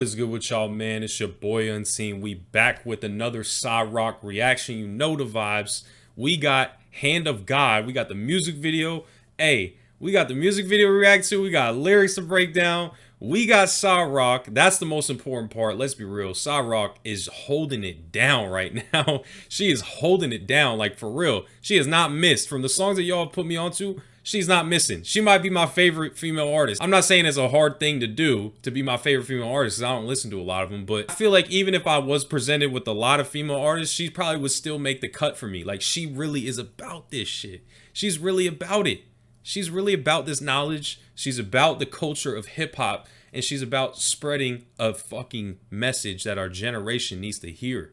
What's good with y'all, man? It's your boy Unseen. We back with another Cyrock reaction. You know the vibes. We got Hand of God. We got the music video. Hey, we got the music video to react to. We got lyrics to break down. We got Cyrock. That's the most important part. Let's be real. Cyrock is holding it down right now. She is holding it down, like for real. She has not missed from the songs that y'all put me onto. She's not missing. She might be my favorite female artist. I'm not saying it's a hard thing to do to be my favorite female artist because I don't listen to a lot of them, but I feel like even if I was presented with a lot of female artists, she probably would still make the cut for me. Like, she really is about this shit. She's really about it. She's really about this knowledge. She's about the culture of hip hop, and she's about spreading a fucking message that our generation needs to hear,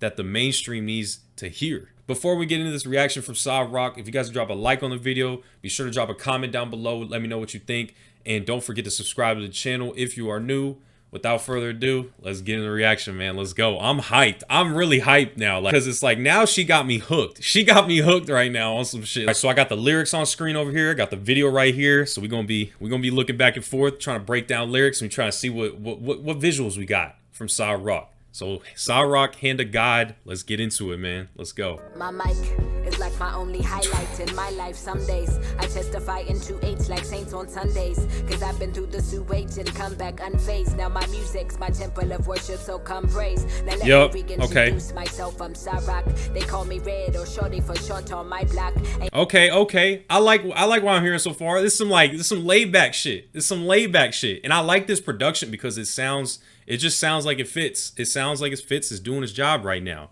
that the mainstream needs to hear. Before we get into this reaction from Cyrock, if you guys drop a like on the video, be sure to drop a comment down below. Let me know what you think. And don't forget to subscribe to the channel if you are new. Without further ado, let's get into the reaction, man. Let's go. I'm hyped. I'm really hyped now. Because it's like, now she got me hooked. She got me hooked right now on some shit. All right, so I got the lyrics on screen over here. I got the video right here. So we're gonna be looking back and forth, trying to break down lyrics and trying to see what visuals we got from Cyrock. So Cyrock, Hand of God, let's get into it, man. Let's go. My mic is like my only highlight in my life. Some days I testify into H like saints on Sundays, cause I've been through the sewage and come back unfazed. Now my music's my temple of worship, so come praise. Now let me reintroduce myself. I'm Cyrock. They call me Red or Shorty for short on my block. Okay. I like what I'm hearing so far. This is some laid back shit. And I like this production because it just sounds like it fits. It sounds like it fits. It's doing its job right now.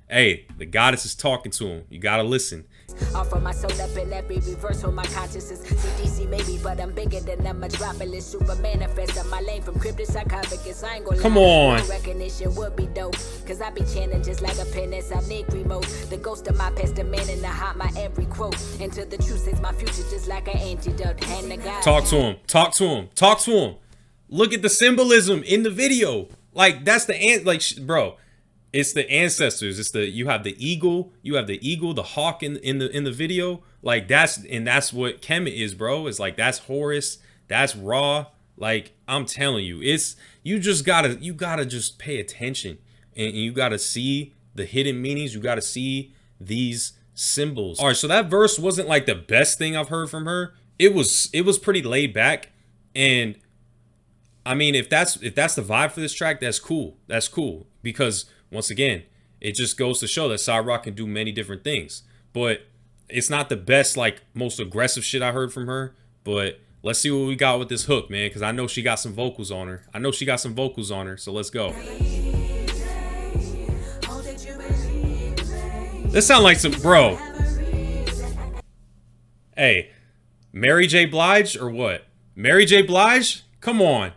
Hey, the goddess is talking to him. You gotta listen. Offer my soul up in every reverse on my consciousness. CDC maybe, but I'm bigger than a metropolis. Super manifest on my lane from crypt to sarcophagus. I ain't gonna come on. No recognition would be dope, cause I be chanting just like a pen inside Negri mode. The ghost of my past, the man in the heart, my every quote. Into the truth is my future just like an antidote. Hand to God. Talk to him. Talk to him. Talk to him. Look at the symbolism in the video. Like, that's the bro. It's the ancestors. It's you have the eagle, the hawk in the video. Like, that's what Kemet is, bro. It's like, that's Horus, that's Ra. Like, I'm telling you, you gotta just pay attention, and you gotta see the hidden meanings. You gotta see these symbols. All right, so that verse wasn't like the best thing I've heard from her. It was pretty laid back, and I mean, if that's the vibe for this track, that's cool. That's cool, because once again, it just goes to show that Cyrock can do many different things. But it's not the best, like, most aggressive shit I heard from her. But let's see what we got with this hook, man, because I know she got some vocals on her. So let's go. This sound like some, bro. Hey, Mary J. Blige or what? Mary J. Blige? Come on.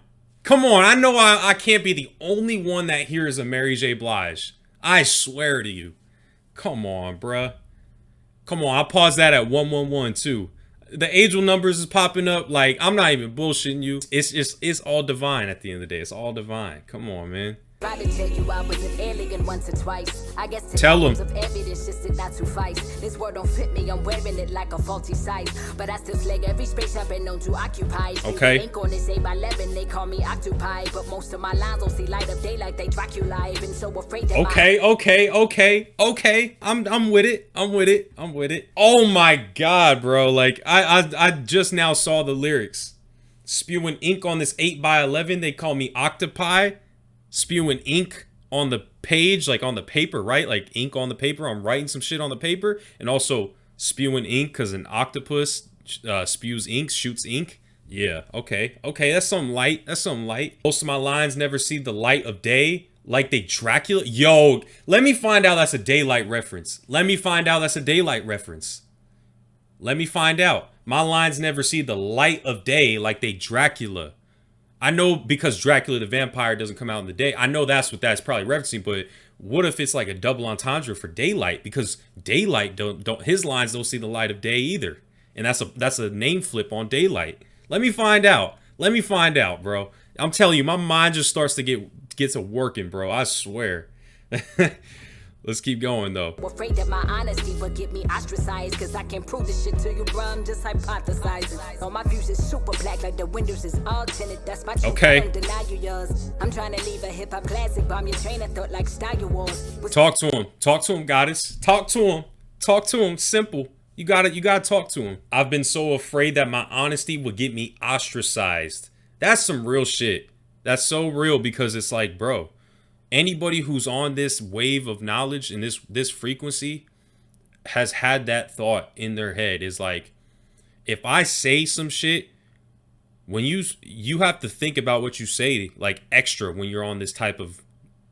I know I can't be the only one that hears a Mary J. Blige. I swear to you. Come on, bruh. Come on, I'll pause that at 111 too. The angel numbers is popping up. Like, I'm not even bullshitting you. It's all divine at the end of the day. It's all divine. Come on, man. Try to tell you I was an alien once or twice. I guess tell them. Of evidence just did not suffice. This word don't fit me, I'm wearing it like a faulty size. But I still slay every space I've been known to occupy. Okay. Ink on this A11, they call me Octopi. But most of my lines don't see light of day like they Dracula. I've been so afraid that Okay. I'm with it. Oh my god, bro. Like, I just now saw the lyrics. Spewing ink on this 8x11, they call me Octopi. Spewing ink on the page, like on the paper, right? Like ink on the paper. I'm writing some shit on the paper. And also spewing ink because an octopus spews ink, shoots ink. Yeah, okay. That's something light. Most of my lines never see the light of day, like they Dracula. Yo, let me find out that's a daylight reference. Let me find out. My lines never see the light of day like they Dracula. I know, because Dracula the vampire doesn't come out in the day. I know that's what that's probably referencing, but what if it's like a double entendre for daylight? Because daylight his lines don't see the light of day either. And that's a name flip on daylight. Let me find out, bro. I'm telling you, my mind just starts to get to working, bro. I swear. Let's keep going though. Afraid that my honesty will get me ostracized, cause I can't prove this shit to you, bro. I'm just hypothesizing. All my views is super black, like the windows is all tinted. That's my truth. Okay. I don't deny you yours. I'm trying to leave a hip-hop classic, bomb your train of thought like Star Wars. Talk to him. Talk to him, goddess. Talk to him. Talk to him. Simple. You gotta talk to him. I've been so afraid that my honesty would get me ostracized. That's some real shit. That's so real, because it's like, bro, anybody who's on this wave of knowledge and this frequency has had that thought in their head. Is like, if I say some shit, when you have to think about what you say like extra when you're on this type of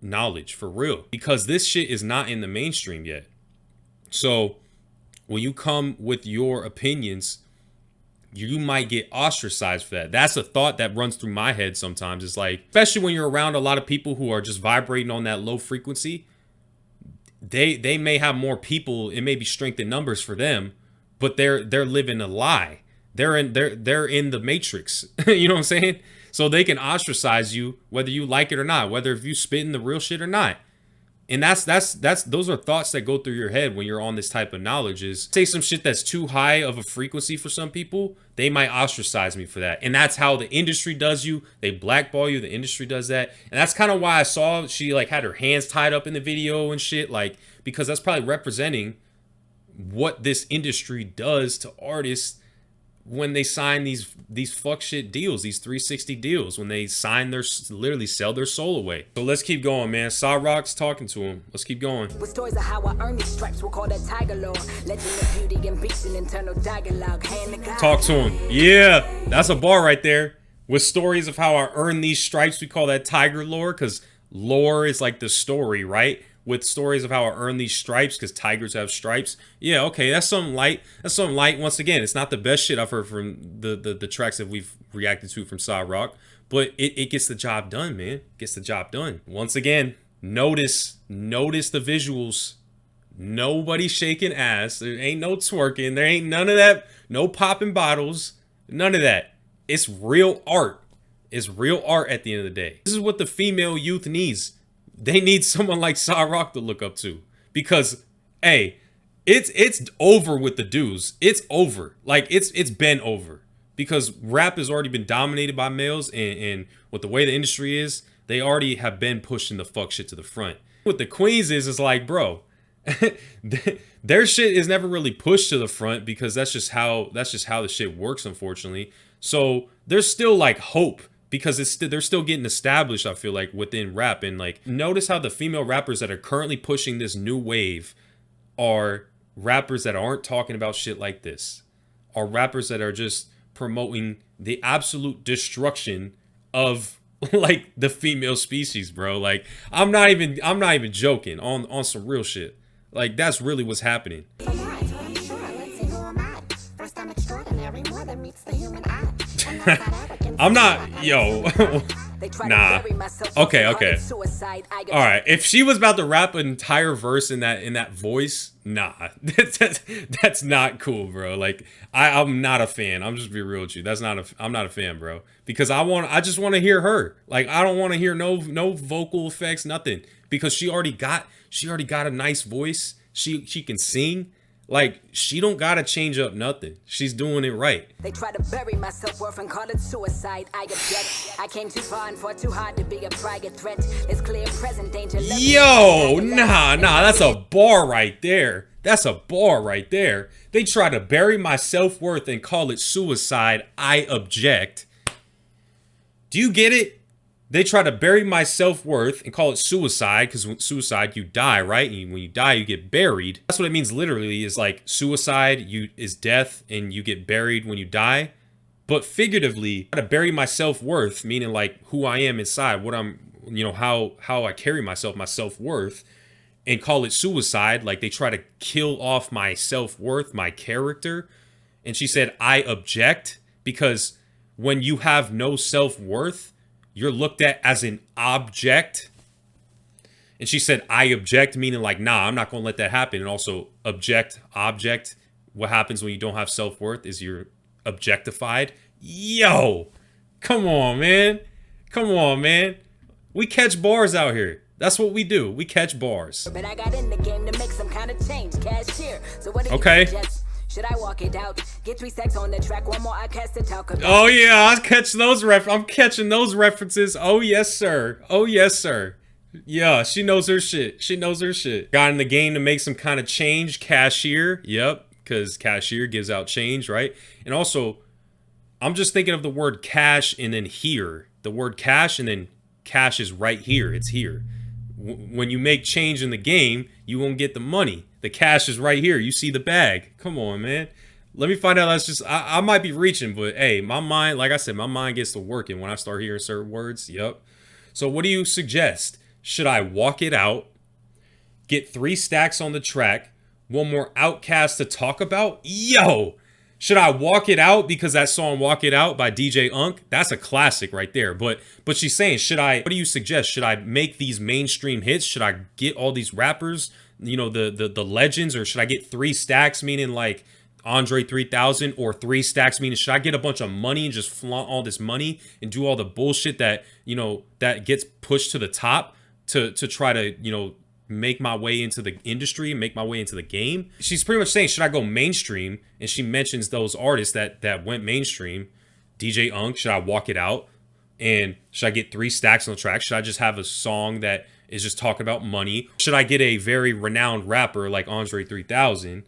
knowledge, for real, because this shit is not in the mainstream yet. So when you come with your opinions, you might get ostracized for that. That's a thought that runs through my head sometimes. It's like, especially when you're around a lot of people who are just vibrating on that low frequency, they may have more people. It may be strength in numbers for them, but they're living a lie. They're in the matrix. You know what I'm saying? So they can ostracize you whether you like it or not, whether if you spitting the real shit or not. And that's those are thoughts that go through your head when you're on this type of knowledge. Is say some shit that's too high of a frequency for some people, they might ostracize me for that. And that's how the industry does you. They blackball you. The industry does that. And that's kind of why I saw she like had her hands tied up in the video and shit, like, because that's probably representing what this industry does to artists when they sign these fuck shit deals, these 360 deals, when they sign literally sell their soul away. So let's keep going, man. Saw Rock's talking to him. Let's keep going. With stories of how I earned these stripes, we'll call that tiger lore. Legend of beauty and beast and internal dialogue. Hand to God. Talk to him. Yeah, that's a bar right there. With stories of how I earned these stripes, we call that tiger lore, because lore is like the story, right? With stories of how I earned these stripes, because tigers have stripes. Yeah, okay, that's something light. That's something light. Once again, it's not the best shit I've heard from the tracks that we've reacted to from Saw Rock, but it gets the job done, man. Gets the job done. Once again, notice the visuals. Nobody shaking ass. There ain't no twerking. There ain't none of that. No popping bottles. None of that. It's real art. It's real art at the end of the day. This is what the female youth needs. They need someone like Saw Rock to look up to, because, hey, it's over with the dudes. It's over. Like, it's been over, because rap has already been dominated by males, and with the way the industry is, they already have been pushing the fuck shit to the front. What the queens is like, bro, their shit is never really pushed to the front, because that's just how the shit works, unfortunately. So there's still like hope, because they're still getting established, I feel like, within rap. And like, notice how the female rappers that are currently pushing this new wave are rappers that aren't talking about shit like this, are rappers that are just promoting the absolute destruction of like the female species, bro. Like, I'm not even joking on some real shit. Like, that's really what's happening. I'm not, yo. Nah. Okay. All right. If she was about to rap an entire verse in that voice, nah. That's not cool, bro. Like, I'm not a fan. I'm just be real with you. I'm not a fan, bro. Because I just want to hear her. Like, I don't want to hear no vocal effects, nothing. Because she already got a nice voice. She can sing. Like, she don't gotta change up nothing. She's doing it right. They try to bury my self-worth and call it suicide. I object. I came too far and fought too hard to be a private threat. It's clear present danger. Yo, nah, that's a bar right there. That's a bar right there. They try to bury my self-worth and call it suicide. I object. Do you get it? They try to bury my self-worth and call it suicide, because suicide, you die, right? And when you die, you get buried. That's what it means literally, is like suicide is death, and you get buried when you die. But figuratively, I try to bury my self-worth, meaning like who I am inside, what I'm, how I carry myself, my self-worth, and call it suicide. Like, they try to kill off my self-worth, my character. And she said, I object, because when you have no self-worth, you're looked at as an object. And she said, I object, meaning like, nah, I'm not going to let that happen. And also object. What happens when you don't have self-worth is you're objectified. Yo, come on, man. We catch bars out here. That's what we do. We catch bars. But I got in the game to make some kind of change. Cashier. So what do you Okay. suggest? Should I walk it out? Get 3 stacks on the track. One more outcast to talk about. Oh yeah, I'm catching those references. Oh yes, sir. Oh yes, sir. Yeah, she knows her shit. She knows her shit. Got in the game to make some kind of change. Cashier. Yep, because cashier gives out change, right? And also, I'm just thinking of the word cash and then here. The word cash and then cash is right here. It's here. When you make change in the game, you won't get the money. The cash is right here. You see the bag. Come on, man. Let me find out. That's just, I might be reaching, but hey, my mind, like I said, my mind gets to working when I start hearing certain words. Yep. So what do you suggest? Should I walk it out, get 3 stacks on the track, one more Outcast to talk about? Yo, should I walk it out because that song "Walk It Out" by DJ Unk, that's a classic right there. But she's saying, should I? What do you suggest? Should I make these mainstream hits? Should I get all these rappers, you know, the legends, or should I get 3 stacks, meaning like Andre 3000, or 3 stacks, meaning should I get a bunch of money and just flaunt all this money and do all the bullshit that, you know, that gets pushed to the top to try to, you know, make my way into the industry, make my way into the game? She's pretty much saying, should I go mainstream? And she mentions those artists that went mainstream. DJ Unk, should I walk it out? And should I get 3 stacks on the track? Should I just have a song that is just talking about money? Should I get a very renowned rapper like Andre 3000?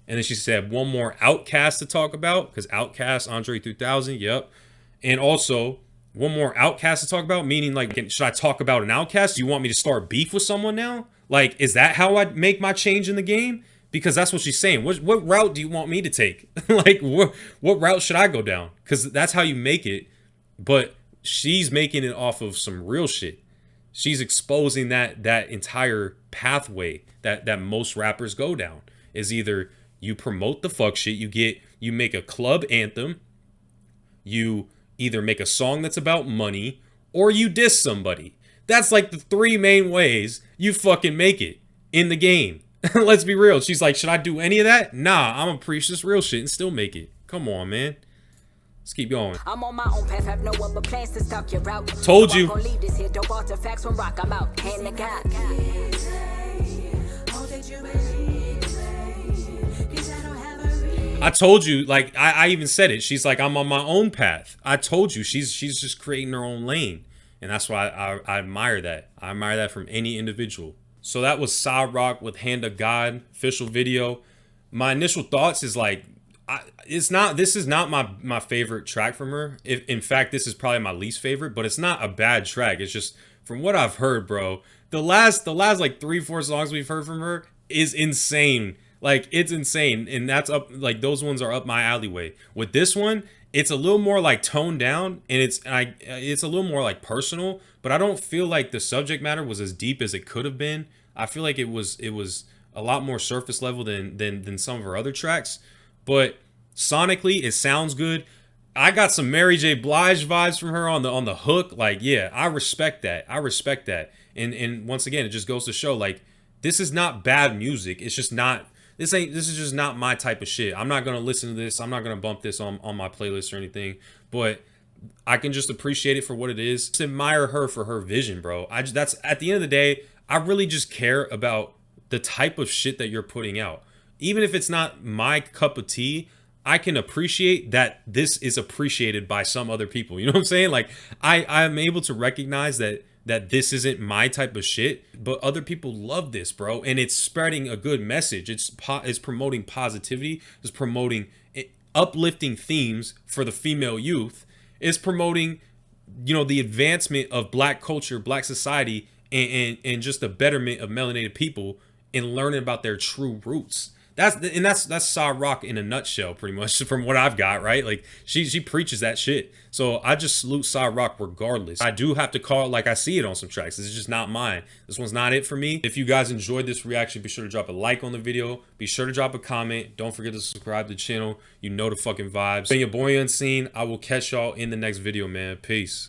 And then she said one more Outcast to talk about, because Outcast, Andre 3000, yep. And also one more Outcast to talk about, meaning like, should I talk about an Outcast? Do you want me to start beef with someone now? Like, is that how I make my change in the game? Because that's what she's saying. What route do you want me to take? Like, what route should I go down? Because that's how you make it. But she's making it off of some real shit. She's exposing that entire pathway that most rappers go down. Is either you promote the fuck shit, you make a club anthem, you either make a song that's about money, or you diss somebody. That's like the 3 main ways you fucking make it in the game. Let's be real. She's like, should I do any of that? Nah, I'm gonna preach this real shit and still make it. Come on, man. Let's keep going. I'm on my own path, have no other plans to stalk your route. Told you. Leave this here, dope artifacts from rock, I'm out. Hand to God. I told you, like, I even said it. She's like, I'm on my own path. I told you, she's just creating her own lane. And that's why I admire that. I admire that from any individual. So that was Sa-Roc with Hand of God, official video. My initial thoughts is like, this is not my favorite track from her. In fact, this is probably my least favorite, but it's not a bad track. It's just, from what I've heard, bro, the last like 3-4 songs we've heard from her is insane. Like, it's insane. And that's up, like, those ones are up my alleyway. With this one, it's a little more like toned down, and it's a little more like personal, but I don't feel like the subject matter was as deep as it could have been. I feel like it was a lot more surface level than some of her other tracks. But sonically, it sounds good. I got some Mary J. Blige vibes from her on the hook. Like, yeah, I respect that. I respect that. And once again, it just goes to show, like, this is not bad music. It's just not. This is just not my type of shit. I'm not gonna listen to this. I'm not gonna bump this on my playlist or anything. But I can just appreciate it for what it is. Just admire her for her vision, bro. That's at the end of the day, I really just care about the type of shit that you're putting out. Even if it's not my cup of tea, I can appreciate that this is appreciated by some other people. You know what I'm saying? Like, I'm able to recognize that this isn't my type of shit, but other people love this, bro. And it's spreading a good message. It's promoting positivity. It's promoting uplifting themes for the female youth. It's promoting, you know, the advancement of Black culture, Black society, and just the betterment of melanated people and learning about their true roots. That's Sa-Roc in a nutshell, pretty much, from what I've got, right? Like, she preaches that shit. So I just salute Sa-Roc regardless. I do have to call it like I see it on some tracks. This is just not mine. This one's not it for me. If you guys enjoyed this reaction, be sure to drop a like on the video. Be sure to drop a comment. Don't forget to subscribe to the channel. You know the fucking vibes. Been your boy Unseen. I will catch y'all in the next video, man. Peace.